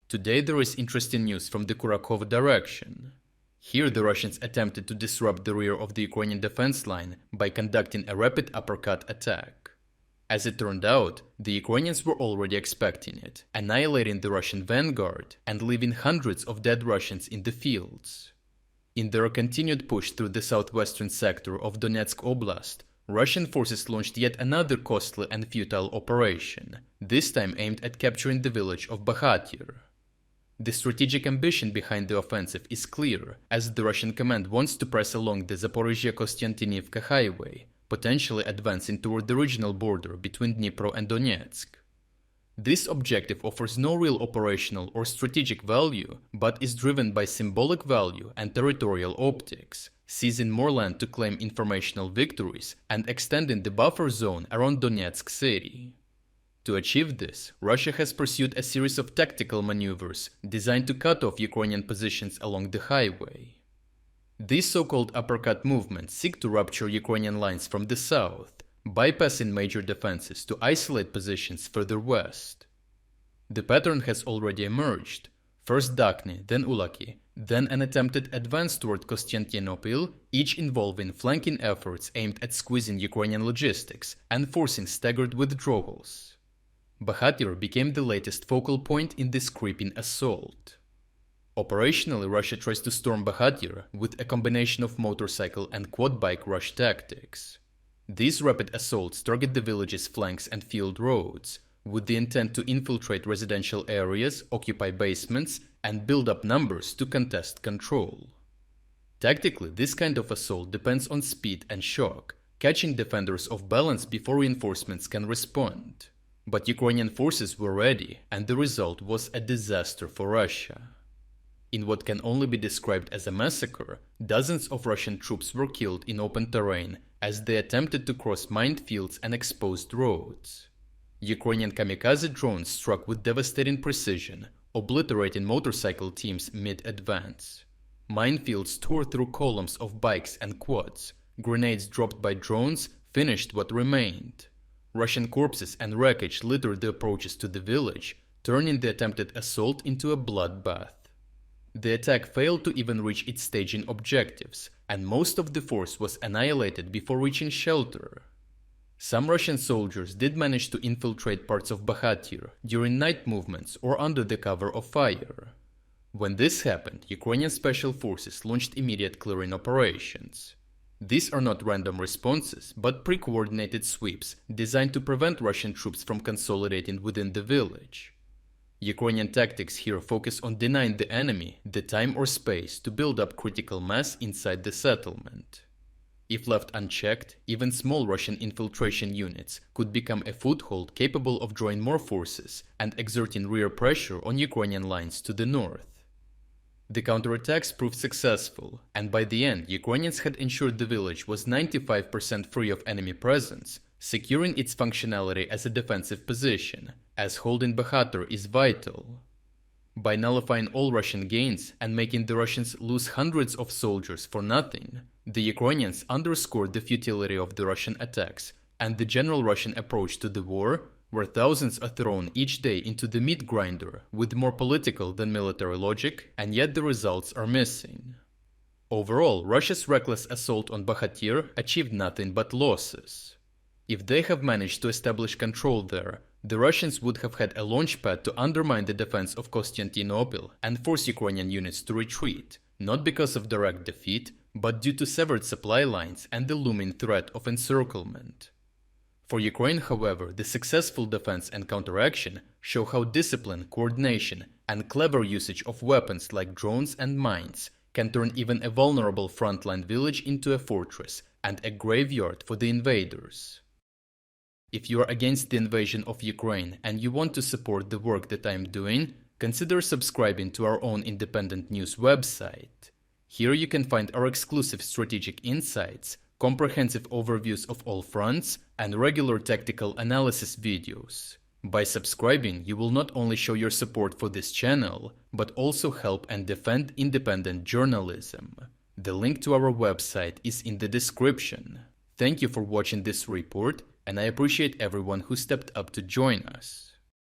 Today there is interesting news from the Kurakhove direction. Here the Russians attempted to disrupt the rear of the Ukrainian defense line by conducting a rapid uppercut attack. As it turned out, the Ukrainians were already expecting it, annihilating the Russian vanguard and leaving hundreds of dead Russians in the fields. In their continued push through the southwestern sector of Donetsk Oblast, Russian forces launched yet another costly and futile operation, this time aimed at capturing the village of Bahatyr. The strategic ambition behind the offensive is clear, as the Russian command wants to press along the Zaporizhia-Kostiantynivka highway, potentially advancing toward the regional border between Dnipro and Donetsk. This objective offers no real operational or strategic value, but is driven by symbolic value and territorial optics, seizing more land to claim informational victories and extending the buffer zone around Donetsk city. To achieve this, Russia has pursued a series of tactical maneuvers designed to cut off Ukrainian positions along the highway. These so-called uppercut movements seek to rupture Ukrainian lines from the south, bypassing major defenses to isolate positions further west. The pattern has already emerged. First Dakhny, then Ulaki, then an attempted advance toward Kostiantynivka, each involving flanking efforts aimed at squeezing Ukrainian logistics and forcing staggered withdrawals. Bahatyr became the latest focal point in this creeping assault. Operationally, Russia tries to storm Bahatyr with a combination of motorcycle and quad bike rush tactics. These rapid assaults target the village's flanks and field roads, with the intent to infiltrate residential areas, occupy basements, and build up numbers to contest control. Tactically, this kind of assault depends on speed and shock, catching defenders off balance before reinforcements can respond. But Ukrainian forces were ready, and the result was a disaster for Russia. In what can only be described as a massacre, dozens of Russian troops were killed in open terrain as they attempted to cross minefields and exposed roads. Ukrainian kamikaze drones struck with devastating precision, obliterating motorcycle teams mid-advance. Minefields tore through columns of bikes and quads. Grenades dropped by drones finished what remained. Russian corpses and wreckage littered the approaches to the village, turning the attempted assault into a bloodbath. The attack failed to even reach its staging objectives, and most of the force was annihilated before reaching shelter. Some Russian soldiers did manage to infiltrate parts of Bahatyr during night movements or under the cover of fire. When this happened, Ukrainian special forces launched immediate clearing operations. These are not random responses, but pre-coordinated sweeps designed to prevent Russian troops from consolidating within the village. Ukrainian tactics here focus on denying the enemy the time or space to build up critical mass inside the settlement. If left unchecked, even small Russian infiltration units could become a foothold capable of drawing more forces and exerting rear pressure on Ukrainian lines to the north. The counterattacks proved successful, and by the end Ukrainians had ensured the village was 95% free of enemy presence, securing its functionality as a defensive position, as holding Bahatyr is vital. By nullifying all Russian gains and making the Russians lose hundreds of soldiers for nothing, the Ukrainians underscored the futility of the Russian attacks and the general Russian approach to the war, where thousands are thrown each day into the meat grinder with more political than military logic, and yet the results are missing. Overall, Russia's reckless assault on Bahatyr achieved nothing but losses. If they have managed to establish control there, the Russians would have had a launchpad to undermine the defense of Kostiantynivka and force Ukrainian units to retreat, not because of direct defeat, but due to severed supply lines and the looming threat of encirclement. For Ukraine, however, the successful defense and counteraction show how discipline, coordination, and clever usage of weapons like drones and mines can turn even a vulnerable frontline village into a fortress and a graveyard for the invaders. If you are against the invasion of Ukraine and you want to support the work that I am doing, consider subscribing to our own independent news website. Here you can find our exclusive strategic insights, comprehensive overviews of all fronts, and regular tactical analysis videos. By subscribing, you will not only show your support for this channel, but also help and defend independent journalism. The link to our website is in the description. Thank you for watching this report, and I appreciate everyone who stepped up to join us.